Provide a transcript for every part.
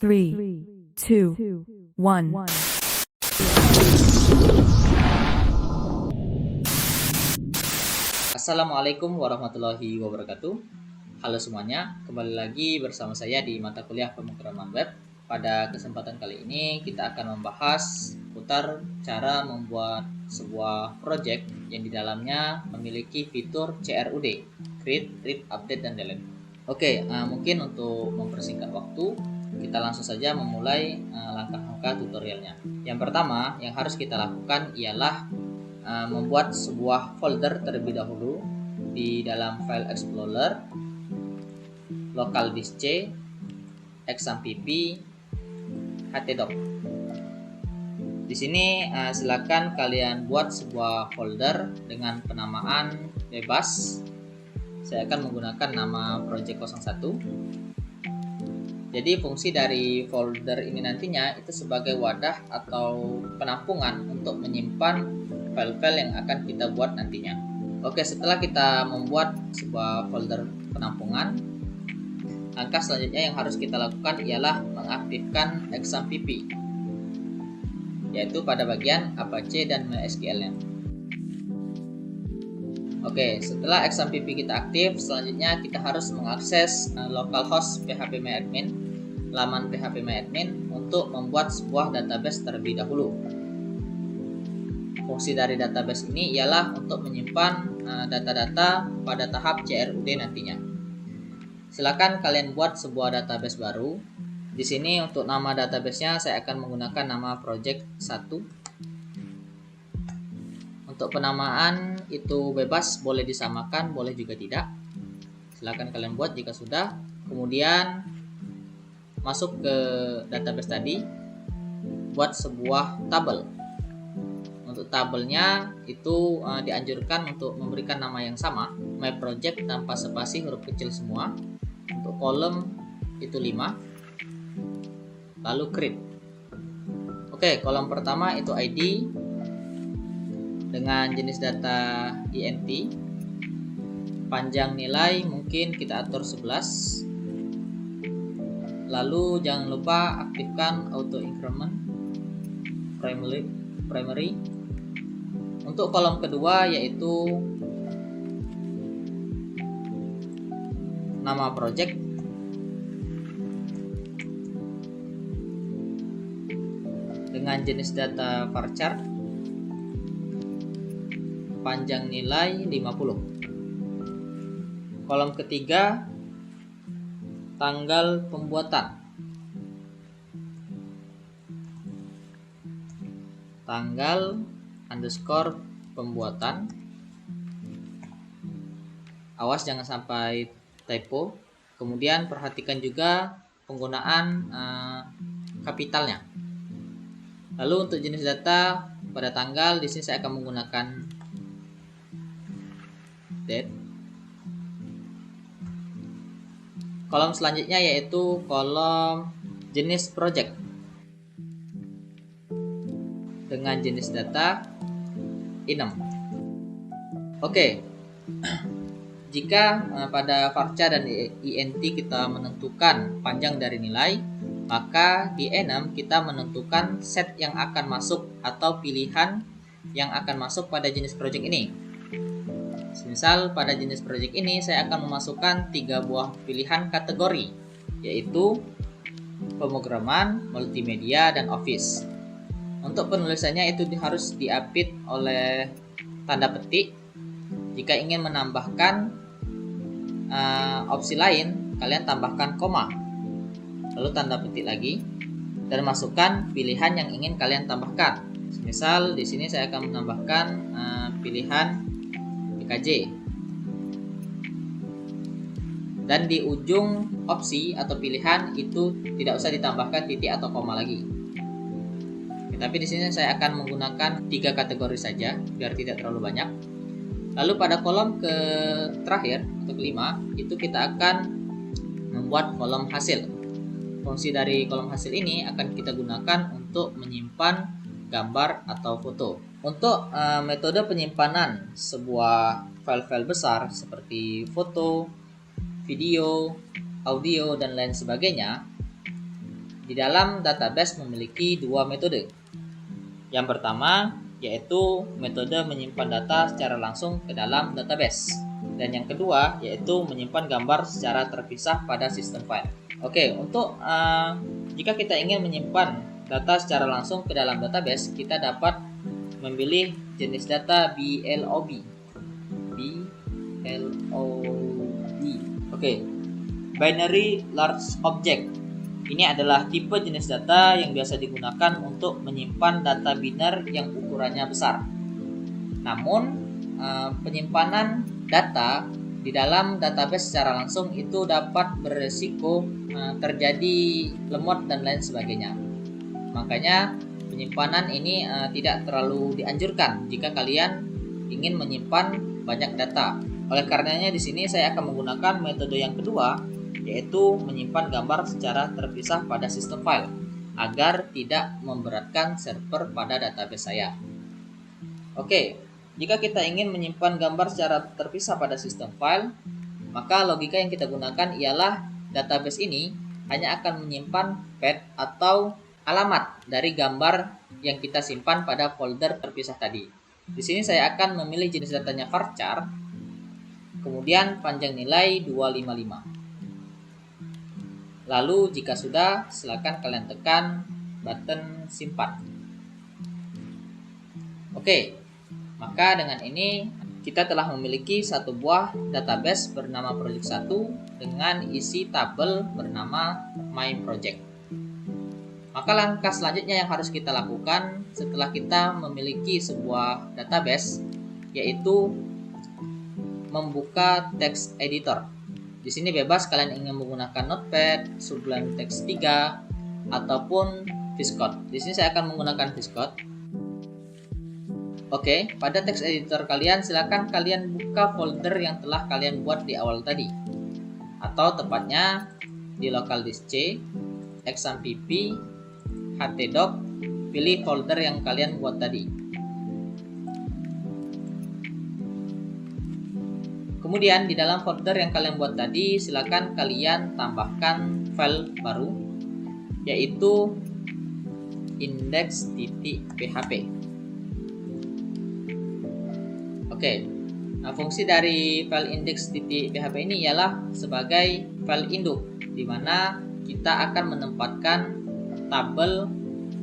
3, 2, 1. Assalamualaikum warahmatullahi wabarakatuh. Halo semuanya, kembali lagi bersama saya di mata kuliah pemrograman web. Pada kesempatan kali ini kita akan membahas seputar cara membuat sebuah project yang di dalamnya memiliki fitur CRUD, Create, Read, Update, dan Delete. Oke, mungkin untuk mempersingkat waktu, kita langsung saja memulai langkah-langkah tutorialnya. Yang pertama yang harus kita lakukan ialah membuat sebuah folder terlebih dahulu di dalam file explorer, local disk C, exampp, htdoc. Di sini silakan kalian buat sebuah folder dengan penamaan bebas. Saya akan menggunakan nama project 01. Jadi fungsi dari folder ini nantinya itu sebagai wadah atau penampungan untuk menyimpan file-file yang akan kita buat nantinya. Oke, setelah kita membuat sebuah folder penampungan, langkah selanjutnya yang harus kita lakukan ialah mengaktifkan exampp, yaitu pada bagian Apache dan MySQL-nya. Oke, setelah exampp kita aktif, selanjutnya kita harus mengakses localhost phpMyAdmin, laman phpMyAdmin untuk membuat sebuah database terlebih dahulu. Fungsi dari database ini ialah untuk menyimpan data-data pada tahap CRUD nantinya. Silakan kalian buat sebuah database baru. Di sini untuk nama databasenya saya akan menggunakan nama project 1. Untuk penamaan itu bebas, boleh disamakan, boleh juga tidak. Silakan kalian buat jika sudah. Kemudian masuk ke database tadi, buat sebuah tabel. Untuk tabelnya itu dianjurkan untuk memberikan nama yang sama, my project tanpa spasi, huruf kecil semua. Untuk kolom itu 5, lalu create. Oke, kolom pertama itu ID dengan jenis data int, panjang nilai mungkin kita atur 11. Lalu jangan lupa aktifkan auto increment primary. Untuk kolom kedua yaitu nama project dengan jenis data varchar, panjang nilai 50. Kolom ketiga tanggal pembuatan, tanggal underscore pembuatan. Awas jangan sampai typo. Kemudian perhatikan juga penggunaan kapitalnya. Lalu untuk jenis data pada tanggal, di sini saya akan menggunakan date. Kolom selanjutnya yaitu kolom jenis project dengan jenis data enum. Oke. Jika pada varchar dan int kita menentukan panjang dari nilai, maka di enum kita menentukan set yang akan masuk atau pilihan yang akan masuk pada jenis project ini. Misal pada jenis project ini saya akan memasukkan 3 buah pilihan kategori, yaitu pemrograman, multimedia, dan office. Untuk penulisannya itu harus diapit oleh tanda petik. Jika ingin menambahkan opsi lain, kalian tambahkan koma, lalu tanda petik lagi, dan masukkan pilihan yang ingin kalian tambahkan. Misal di sini saya akan menambahkan pilihan PKJ. Dan di ujung opsi atau pilihan itu tidak usah ditambahkan titik atau koma lagi. Tapi di sini saya akan menggunakan 3 kategori saja biar tidak terlalu banyak. Lalu pada kolom ke terakhir atau kelima itu kita akan membuat kolom hasil. Fungsi dari kolom hasil ini akan kita gunakan untuk menyimpan gambar atau foto. Untuk metode penyimpanan sebuah file-file besar seperti foto, video, audio, dan lain sebagainya, Di dalam database memiliki dua metode. Yang pertama yaitu metode menyimpan data secara langsung ke dalam database. Dan yang kedua yaitu menyimpan gambar secara terpisah pada sistem file. Oke, untuk jika kita ingin menyimpan data secara langsung ke dalam database, kita dapat memilih jenis data BLOB. Oke, Binary Large Object. Ini adalah tipe jenis data yang biasa digunakan untuk menyimpan data biner yang ukurannya besar. Namun, penyimpanan data di dalam database secara langsung itu dapat beresiko terjadi lemot dan lain sebagainya. Makanya penyimpanan ini tidak terlalu dianjurkan jika kalian ingin menyimpan banyak data. Oleh karenanya di sini saya akan menggunakan metode yang kedua, yaitu menyimpan gambar secara terpisah pada sistem file agar tidak memberatkan server pada database saya. Oke. Jika kita ingin menyimpan gambar secara terpisah pada sistem file, maka logika yang kita gunakan ialah database ini hanya akan menyimpan path atau alamat dari gambar yang kita simpan pada folder terpisah tadi. Di sini saya akan memilih jenis datanya varchar, kemudian panjang nilai 255. Lalu jika sudah, silakan kalian tekan button simpan. Oke. Maka dengan ini kita telah memiliki satu buah database bernama project 1 dengan isi tabel bernama my project. Maka langkah selanjutnya yang harus kita lakukan setelah kita memiliki sebuah database yaitu membuka text editor. Di sini bebas kalian ingin menggunakan Notepad, Sublime Text 3 ataupun VSCode. Di sini saya akan menggunakan VSCode. Oke, pada text editor kalian silakan kalian buka folder yang telah kalian buat di awal tadi. Atau tepatnya di local disk C, exampp, htdoc, pilih folder yang kalian buat tadi. Kemudian di dalam folder yang kalian buat tadi silakan kalian tambahkan file baru yaitu index.php. Oke, nah, fungsi dari file index.php ini ialah sebagai file induk, di mana kita akan menempatkan tabel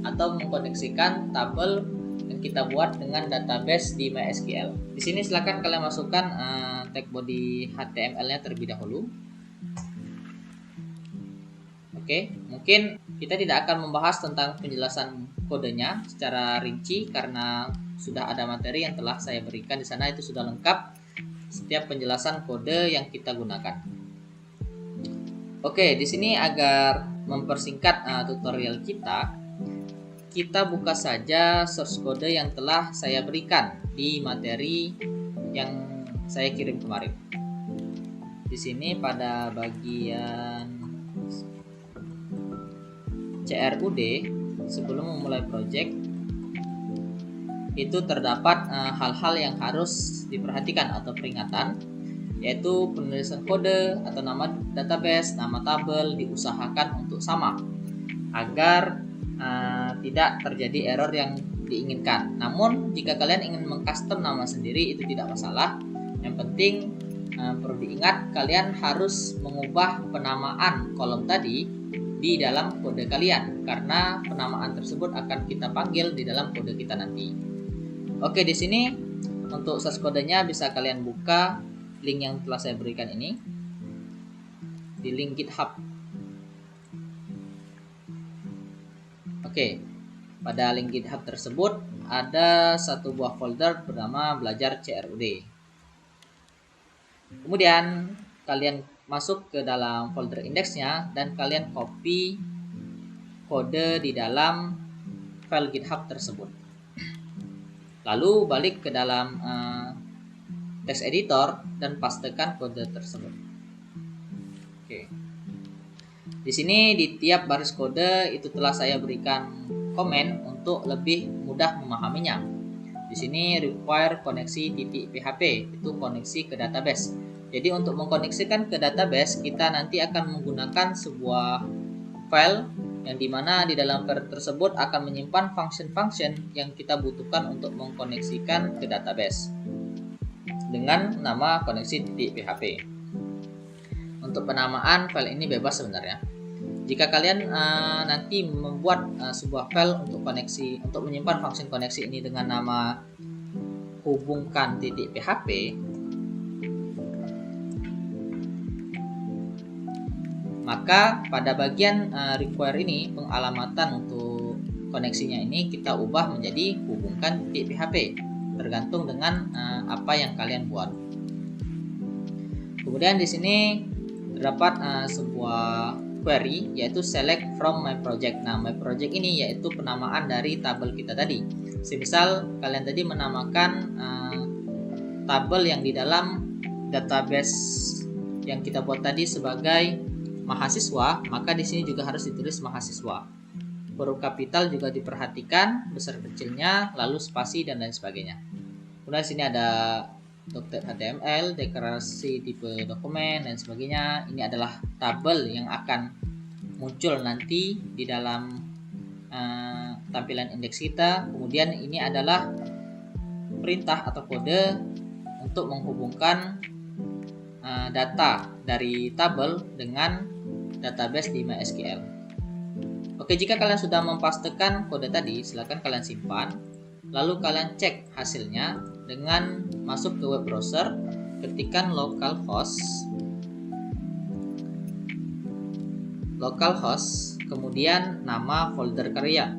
atau mengkoneksikan tabel yang kita buat dengan database di MySQL. Di sini silakan kalian masukkan tag body HTML-nya terlebih dahulu. Oke, mungkin kita tidak akan membahas tentang penjelasan kodenya secara rinci karena sudah ada materi yang telah saya berikan di sana, itu sudah lengkap setiap penjelasan kode yang kita gunakan. Oke, di sini agar mempersingkat tutorial kita buka saja source kode yang telah saya berikan di materi yang saya kirim kemarin. Di sini pada bagian CRUD sebelum memulai project itu terdapat hal-hal yang harus diperhatikan atau peringatan, yaitu penulisan kode atau nama database, nama tabel diusahakan untuk sama agar tidak terjadi error yang diinginkan. Namun jika kalian ingin mengcustom nama sendiri itu tidak masalah. Yang penting perlu diingat kalian harus mengubah penamaan kolom tadi di dalam kode kalian karena penamaan tersebut akan kita panggil di dalam kode kita nanti. Oke, di sini untuk source kodenya bisa kalian buka link yang telah saya berikan ini di link GitHub. Oke, pada link GitHub tersebut ada satu buah folder bernama belajar CRUD. Kemudian kalian masuk ke dalam folder indeksnya dan kalian copy kode di dalam file GitHub tersebut. Lalu balik ke dalam text editor dan pastekan kode tersebut. Oke. Di sini di tiap baris kode itu telah saya berikan komen untuk lebih mudah memahaminya. Di sini require koneksi .php itu koneksi ke database. Jadi untuk mengkoneksikan ke database kita nanti akan menggunakan sebuah file yang dimana di dalam query tersebut akan menyimpan function-function yang kita butuhkan untuk mengkoneksikan ke database dengan nama koneksi.php. Untuk penamaan file ini bebas sebenarnya. Jika kalian nanti membuat sebuah file untuk koneksi, untuk menyimpan function koneksi ini dengan nama hubungkan.php, maka pada bagian require ini, pengalamatan untuk koneksinya ini kita ubah menjadi hubungkan.php, tergantung dengan apa yang kalian buat. Kemudian di sini terdapat sebuah query, yaitu select from my project. Nah, my project ini yaitu penamaan dari tabel kita tadi. Semisal kalian tadi menamakan tabel yang di dalam database yang kita buat tadi sebagai mahasiswa, maka di sini juga harus ditulis mahasiswa. Huruf kapital juga diperhatikan, besar kecilnya, lalu spasi dan lain sebagainya. Kemudian di sini ada .html, deklarasi tipe dokumen dan sebagainya. Ini adalah tabel yang akan muncul nanti di dalam tampilan indeks kita. Kemudian ini adalah perintah atau kode untuk menghubungkan data dari tabel dengan database di MySQL. Oke, jika kalian sudah mempastekan kode tadi, silakan kalian simpan. Lalu kalian cek hasilnya dengan masuk ke web browser, ketikkan localhost, kemudian nama folder karya.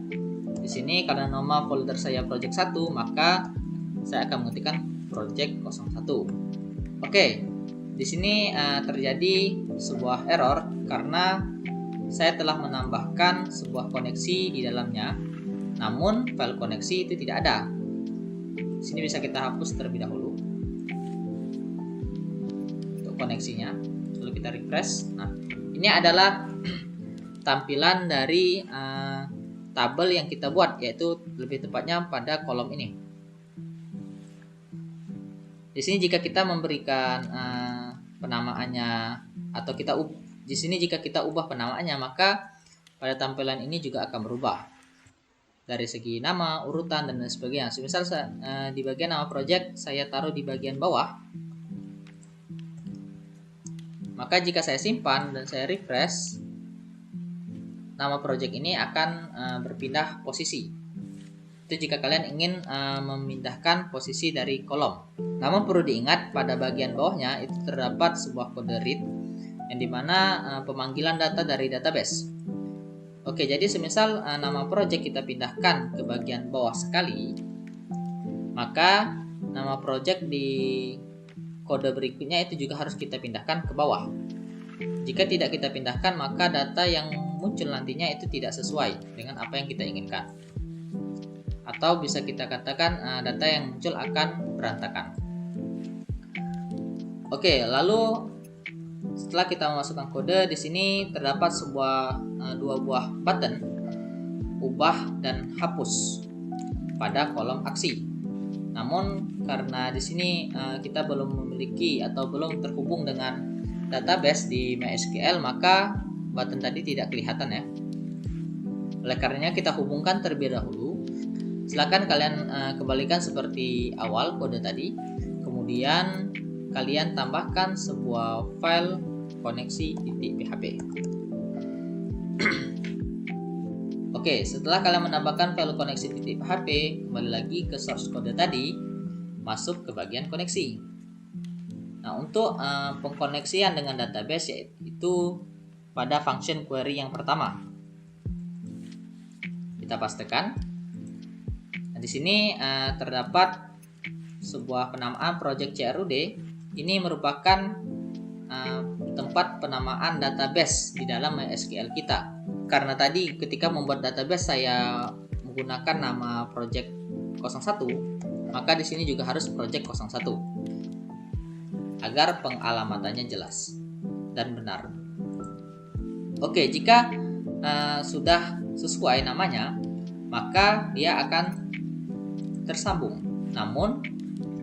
Di sini karena nama folder saya project 1, maka saya akan mengetikkan project 01. Oke, di sini terjadi sebuah error karena saya telah menambahkan sebuah koneksi di dalamnya, namun file koneksi itu tidak ada. Di sini bisa kita hapus terlebih dahulu untuk koneksinya, lalu kita refresh. Nah, ini adalah tampilan dari tabel yang kita buat, yaitu lebih tepatnya pada kolom ini. Di sini jika kita memberikan penamaannya atau di sini jika kita ubah penamaannya, maka pada tampilan ini juga akan berubah dari segi nama, urutan dan lain sebagainya. Misal di bagian nama project saya taruh di bagian bawah, maka jika saya simpan dan saya refresh, nama project ini akan berpindah posisi. Itu jika kalian ingin memindahkan posisi dari kolom. Namun perlu diingat, pada bagian bawahnya itu terdapat sebuah kode read yang dimana pemanggilan data dari database. Oke, jadi semisal nama project kita pindahkan ke bagian bawah sekali, maka nama project di kode berikutnya itu juga harus kita pindahkan ke bawah. Jika tidak kita pindahkan, maka data yang muncul nantinya itu tidak sesuai dengan apa yang kita inginkan. Atau bisa kita katakan data yang muncul akan berantakan. Oke, lalu setelah kita memasukkan kode, di sini terdapat dua buah button, ubah dan hapus pada kolom aksi. Namun karena di sini kita belum memiliki atau belum terhubung dengan database di MySQL, maka button tadi tidak kelihatan ya. Oleh karenanya kita hubungkan terlebih dahulu. Silakan kalian kembalikan seperti awal kode tadi. Kemudian kalian tambahkan sebuah file koneksi.php. Oke, setelah kalian menambahkan file koneksi.php, kembali lagi ke source kode tadi, masuk ke bagian koneksi. Nah, untuk pengkoneksian dengan database yaitu pada function query yang pertama. Kita pastekan. Nah, di sini terdapat sebuah penamaan project CRUD. Ini merupakan tempat penamaan database di dalam MySQL kita. Karena tadi ketika membuat database saya menggunakan nama project 01, maka di sini juga harus project 01 agar pengalamannya jelas dan benar. Oke, jika sudah sesuai namanya, maka dia akan tersambung. Namun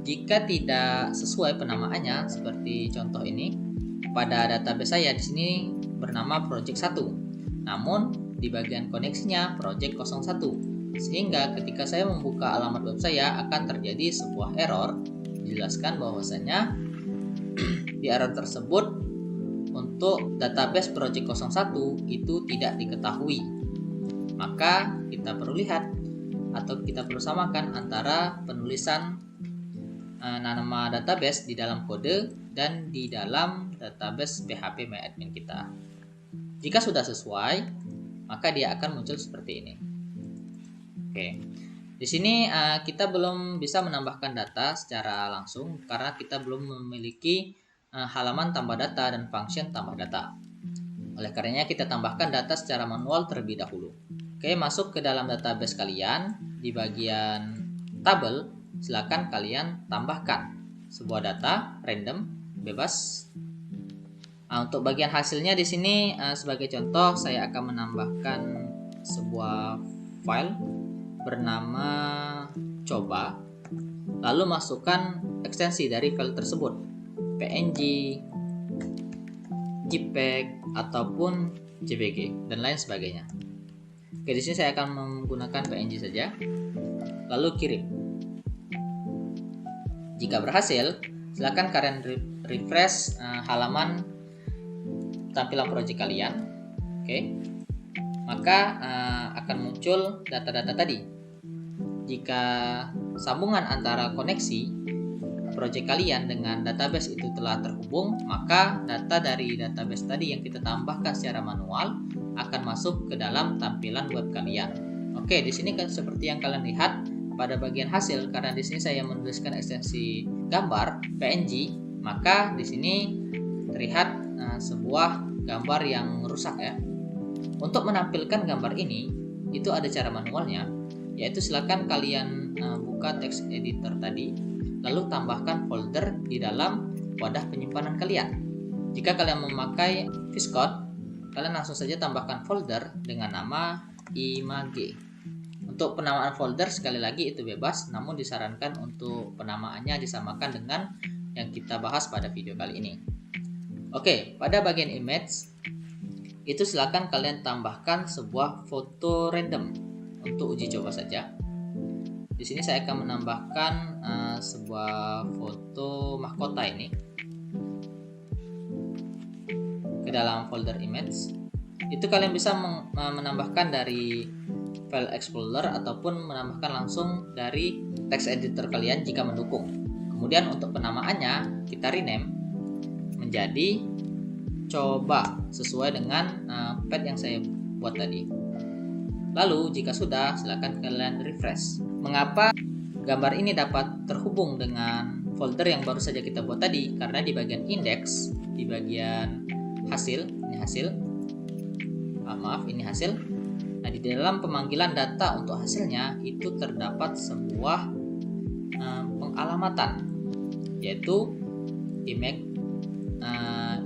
jika tidak sesuai penamaannya, seperti contoh ini, pada database saya di sini bernama project 1. Namun di di bagian koneksinya project 01. Sehingga ketika saya membuka alamat web saya akan terjadi sebuah error. Dijelaskan bahwasanya di error tersebut untuk database project 01 itu tidak diketahui. Maka kita perlu lihat atau kita perlu samakan antara penulisan nama database di dalam kode dan di dalam database PHP MyAdmin kita. Jika sudah sesuai, maka dia akan muncul seperti ini. Oke. Di sini kita belum bisa menambahkan data secara langsung karena kita belum memiliki halaman tambah data dan function tambah data. Oleh karenanya kita tambahkan data secara manual terlebih dahulu. Oke, masuk ke dalam database kalian. Di bagian tabel, silakan kalian tambahkan sebuah data random bebas. Untuk bagian hasilnya di sini sebagai contoh saya akan menambahkan sebuah file bernama coba, lalu masukkan ekstensi dari file tersebut, PNG, JPEG ataupun JPG dan lain sebagainya. Oke, di sini saya akan menggunakan PNG saja, lalu kirim. Jika berhasil, silakan kalian refresh halaman tampilan project kalian. Oke, maka akan muncul data-data tadi. Jika sambungan antara koneksi project kalian dengan database itu telah terhubung, maka data dari database tadi yang kita tambahkan secara manual akan masuk ke dalam tampilan web kalian. Oke, di sini kan seperti yang kalian lihat pada bagian hasil, karena di sini saya menuliskan ekstensi gambar PNG, maka di sini terlihat sebuah gambar yang rusak ya. Untuk menampilkan gambar ini itu ada cara manualnya, yaitu silakan kalian buka text editor tadi, lalu tambahkan folder di dalam wadah penyimpanan kalian. Jika kalian memakai VS Code, kalian langsung saja tambahkan folder dengan nama image. Untuk penamaan folder sekali lagi itu bebas, namun disarankan untuk penamaannya disamakan dengan yang kita bahas pada video kali ini. Oke, pada bagian image itu silakan kalian tambahkan sebuah foto random untuk uji coba saja. Di sini saya akan menambahkan sebuah foto mahkota ini ke dalam folder image. Itu kalian bisa menambahkan dari file explorer ataupun menambahkan langsung dari text editor kalian jika mendukung. Kemudian untuk penamaannya kita rename menjadi coba sesuai dengan pad yang saya buat tadi. Lalu jika sudah, silakan kalian refresh. Mengapa gambar ini dapat terhubung dengan folder yang baru saja kita buat tadi? Karena di bagian index, di bagian hasil, ini hasil. Ini hasil. Nah, di dalam pemanggilan data untuk hasilnya itu terdapat sebuah pengalamatan, yaitu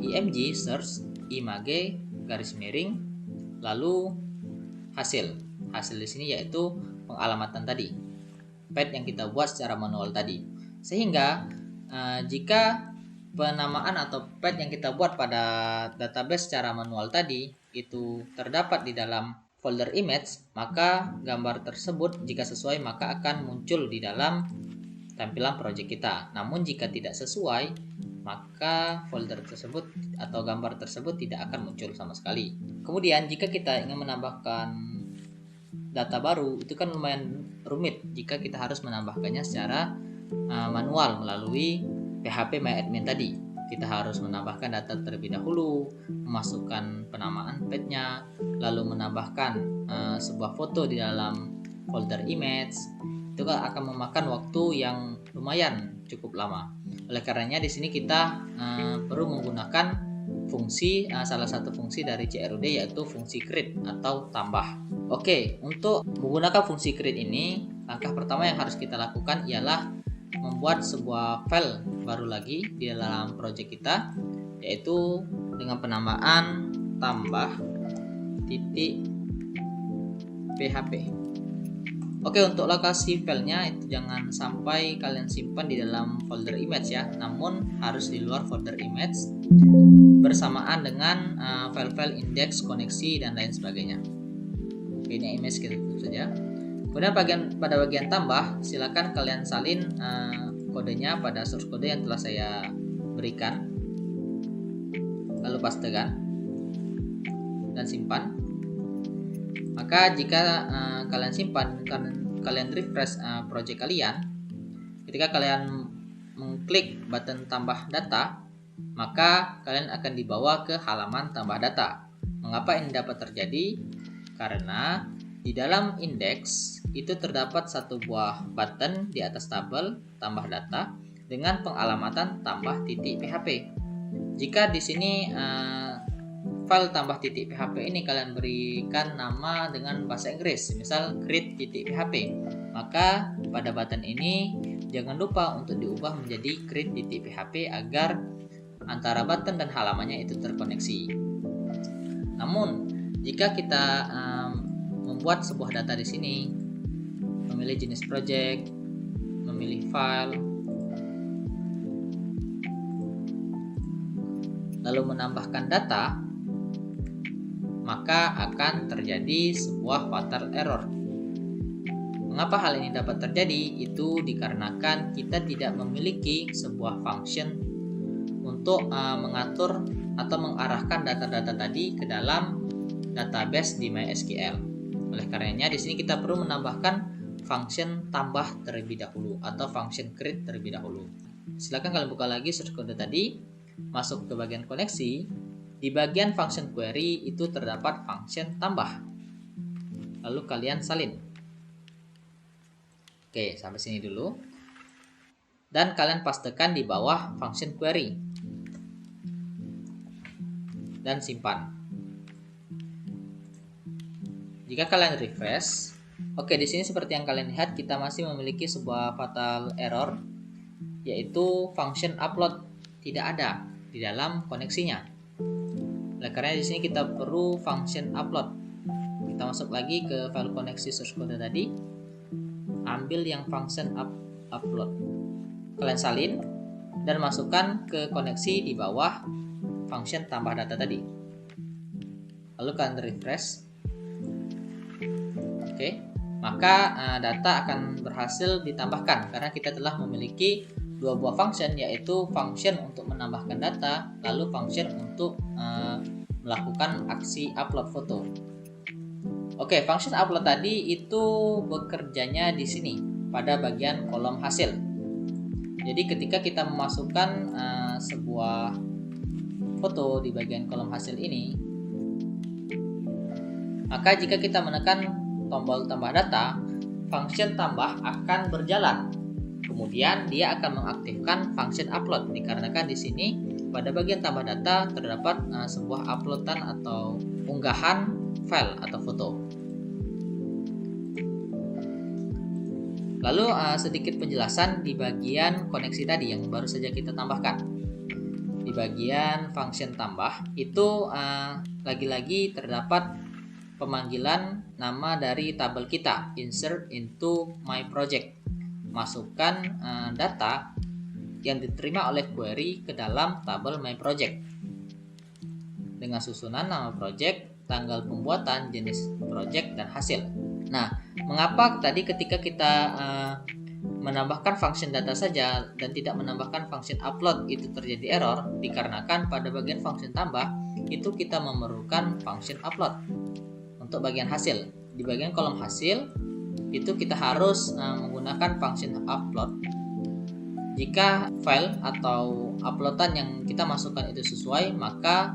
img search image garis miring lalu hasil di sini yaitu pengalamatan tadi, pad yang kita buat secara manual tadi. Sehingga jika penamaan atau pad yang kita buat pada database secara manual tadi itu terdapat di dalam folder image, maka gambar tersebut jika sesuai maka akan muncul di dalam tampilan project kita. Namun jika tidak sesuai, maka folder tersebut atau gambar tersebut tidak akan muncul sama sekali. Kemudian jika kita ingin menambahkan data baru, itu kan lumayan rumit jika kita harus menambahkannya secara manual melalui PHP MyAdmin tadi. Kita harus menambahkan data terlebih dahulu, memasukkan penamaan padnya, lalu menambahkan sebuah foto di dalam folder image. Itu akan memakan waktu yang lumayan cukup lama. Oleh karenanya di sini kita perlu menggunakan fungsi salah satu fungsi dari CRUD, yaitu fungsi create atau tambah. Oke, untuk menggunakan fungsi create ini, langkah pertama yang harus kita lakukan ialah membuat sebuah file baru lagi di dalam project kita, yaitu dengan penamaan tambah.php. Oke, untuk lokasi filenya itu jangan sampai kalian simpan di dalam folder image ya, namun harus di luar folder image bersamaan dengan file-file indeks, koneksi dan lain sebagainya. Oke, ini image kita tutup saja. Kemudian pada bagian tambah, silakan kalian salin kodenya pada source kode yang telah saya berikan, lalu pastekan dan simpan. Maka jika kalian simpan, kalian refresh project kalian, ketika kalian mengklik button tambah data, maka kalian akan dibawa ke halaman tambah data. Mengapa ini dapat terjadi? Karena di dalam indeks itu terdapat satu buah button di atas tabel tambah data dengan pengalamatan tambah titik PHP. Jika di sini file tambah titik PHP ini kalian berikan nama dengan bahasa Inggris, misal create.php, maka pada button ini jangan lupa untuk diubah menjadi create.php agar antara button dan halamannya itu terkoneksi. Namun jika kita membuat sebuah data di sini, memilih jenis project, memilih file, lalu menambahkan data, maka akan terjadi sebuah fatal error. Mengapa hal ini dapat terjadi? Itu dikarenakan kita tidak memiliki sebuah function untuk mengatur atau mengarahkan data-data tadi ke dalam database di MySQL. Oleh karenanya di sini kita perlu menambahkan function tambah terlebih dahulu atau function create terlebih dahulu. Silakan kalian buka lagi source code tadi, masuk ke bagian koneksi. Di bagian function query itu terdapat function tambah. Lalu kalian salin. Oke, sampai sini dulu. Dan kalian pastekan di bawah function query. Dan simpan. Jika kalian refresh, oke, di sini seperti yang kalian lihat kita masih memiliki sebuah fatal error, yaitu function upload tidak ada di dalam koneksinya. Oleh karena di sini kita perlu function upload. Kita masuk lagi ke file koneksi source code tadi, ambil yang function upload, kalian salin dan masukkan ke koneksi di bawah function tambah data tadi. Lalu kalian refresh. Oke, maka data akan berhasil ditambahkan karena kita telah memiliki dua buah function, yaitu function untuk menambahkan data, lalu function untuk melakukan aksi upload foto. Oke, function upload tadi itu bekerjanya di sini pada bagian kolom hasil. Jadi ketika kita memasukkan sebuah foto di bagian kolom hasil ini, maka jika kita menekan tombol tambah data, function tambah akan berjalan. Kemudian dia akan mengaktifkan function upload dikarenakan di sini pada bagian tambah data terdapat sebuah uploadan atau unggahan file atau foto. Lalu sedikit penjelasan di bagian koneksi tadi yang baru saja kita tambahkan. Di bagian function tambah itu lagi-lagi terdapat pemanggilan nama dari tabel kita, insert into my project. Masukkan data yang diterima oleh query ke dalam tabel my project dengan susunan nama project, tanggal pembuatan, jenis project, dan hasil. Nah, mengapa tadi ketika kita menambahkan function data saja dan tidak menambahkan function upload itu terjadi error? Dikarenakan pada bagian function tambah itu kita memerlukan function upload. Untuk bagian hasil, di bagian kolom hasil itu kita harus menggunakan function upload jika file atau uploadan yang kita masukkan itu sesuai, maka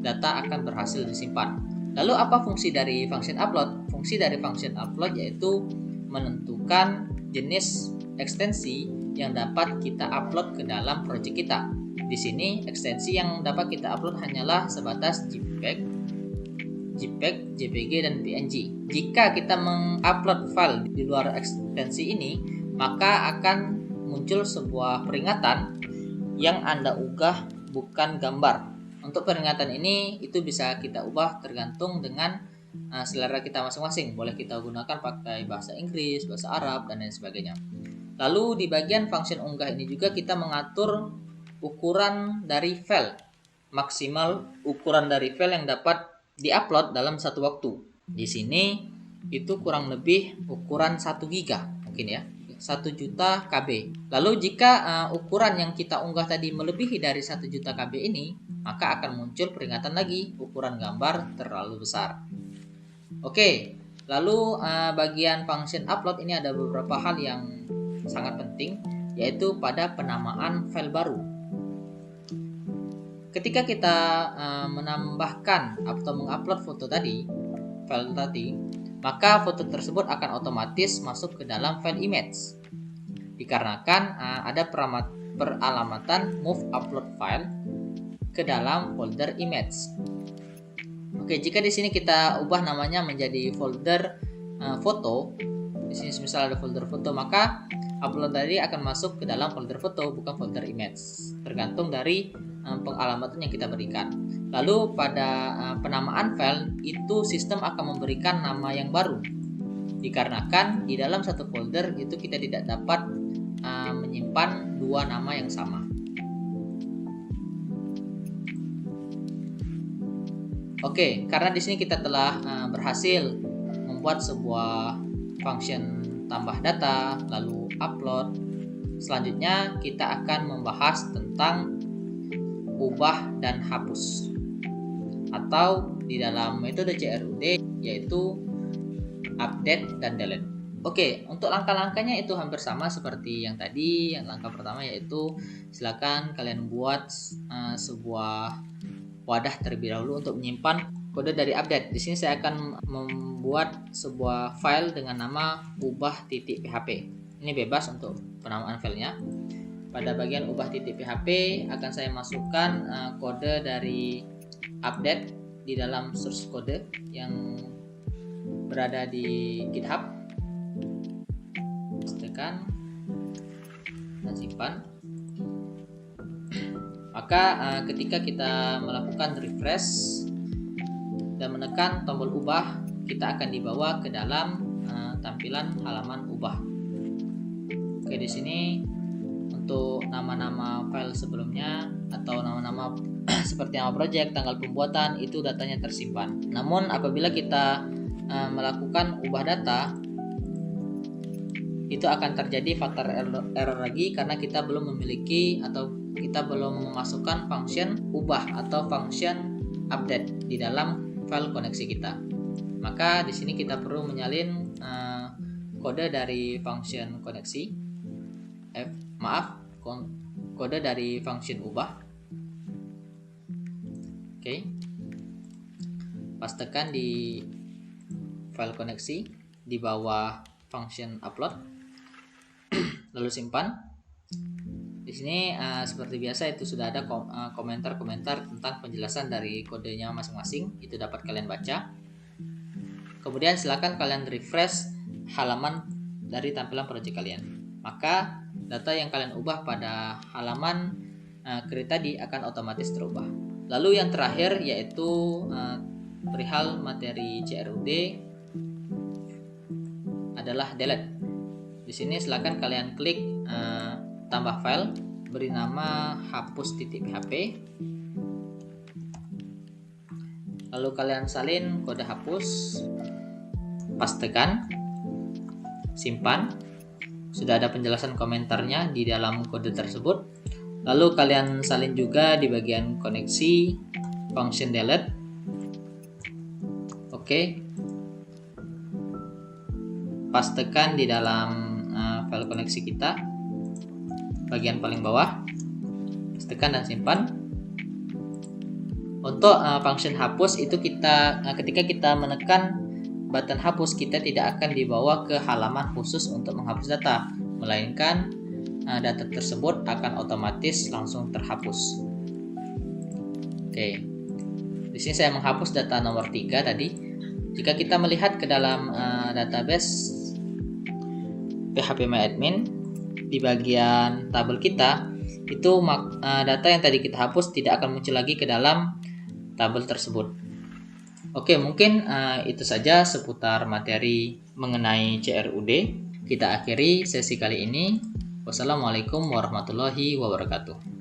data akan berhasil disimpan. Lalu apa fungsi dari function upload? Fungsi dari function upload yaitu menentukan jenis ekstensi yang dapat kita upload ke dalam project kita. Di sini ekstensi yang dapat kita upload hanyalah sebatas JPEG, JPG, dan PNG. Jika kita mengupload file di luar ekstensi ini, maka akan muncul sebuah peringatan yang Anda unggah bukan gambar. Untuk peringatan ini itu bisa kita ubah tergantung dengan selera kita masing-masing. Boleh kita gunakan pakai bahasa Inggris, bahasa Arab, dan lain sebagainya. Lalu di bagian function unggah ini juga kita mengatur ukuran dari file, maksimal ukuran dari file yang dapat diupload dalam satu waktu. Di sini itu kurang lebih ukuran 1 giga mungkin ya, 1 juta KB. Lalu jika ukuran yang kita unggah tadi melebihi dari 1 juta KB ini, maka akan muncul peringatan lagi, ukuran gambar terlalu besar. Oke, lalu bagian function upload ini ada beberapa hal yang sangat penting, yaitu pada penamaan file baru. Ketika kita menambahkan atau mengupload foto tadi, file tadi, maka foto tersebut akan otomatis masuk ke dalam file image. Dikarenakan ada peralamatan move upload file ke dalam folder image. Oke, jika di sini kita ubah namanya menjadi folder foto, di sini misal ada folder foto, maka upload tadi akan masuk ke dalam folder foto, bukan folder image, tergantung dari pengalamatan yang kita berikan. Lalu pada penamaan file itu sistem akan memberikan nama yang baru, dikarenakan di dalam satu folder itu kita tidak dapat menyimpan dua nama yang sama. Oke, karena di sini kita telah berhasil membuat sebuah function tambah data, lalu upload. Selanjutnya kita akan membahas tentang ubah dan hapus, atau di dalam metode CRUD yaitu update dan delete. Oke, untuk langkah-langkahnya itu hampir sama seperti yang tadi. Yang langkah pertama yaitu silakan kalian buat sebuah wadah terlebih dahulu untuk menyimpan kode dari update. Di sini saya akan membuat sebuah file dengan nama ubah.php. Ini bebas untuk penamaan filenya. Pada bagian ubah.php akan saya masukkan kode dari update di dalam source code yang berada di GitHub. Tekan dan simpan. Maka ketika kita melakukan refresh dan menekan tombol ubah, kita akan dibawa ke dalam tampilan halaman ubah. Oke, di sini untuk nama-nama file sebelumnya atau nama-nama seperti nama project, tanggal pembuatan, itu datanya tersimpan. Namun apabila kita melakukan ubah data, itu akan terjadi faktor error lagi karena kita belum memiliki atau kita belum memasukkan function ubah atau function update di dalam file koneksi kita. Maka di sini kita perlu menyalin kode dari function koneksi, kode dari function ubah. Oke, pastekan di file koneksi di bawah function upload, lalu simpan. Di sini seperti biasa itu sudah ada komentar-komentar tentang penjelasan dari kodenya masing-masing, itu dapat kalian baca. Kemudian silakan kalian refresh halaman dari tampilan project kalian. Maka data yang kalian ubah pada halaman create tadi akan otomatis terubah. Lalu yang terakhir yaitu perihal materi CRUD adalah delete. Di sini silakan kalian klik tambah file, beri nama hapus.php, lalu kalian salin kode hapus, pastekan, simpan. Sudah ada penjelasan komentarnya di dalam kode tersebut. Lalu kalian salin juga di bagian koneksi function delete. Oke, pastekan di dalam file koneksi kita bagian paling bawah, pastekan dan simpan. Untuk function hapus itu kita ketika kita menekan button hapus, kita tidak akan dibawa ke halaman khusus untuk menghapus data, melainkan data tersebut akan otomatis langsung terhapus. Oke, di sini saya menghapus data nomor 3 tadi. Jika kita melihat ke dalam database phpMyAdmin, di bagian tabel kita itu data yang tadi kita hapus tidak akan muncul lagi ke dalam tabel tersebut. Oke, mungkin itu saja seputar materi mengenai CRUD. Kita akhiri sesi kali ini. Wassalamualaikum warahmatullahi wabarakatuh.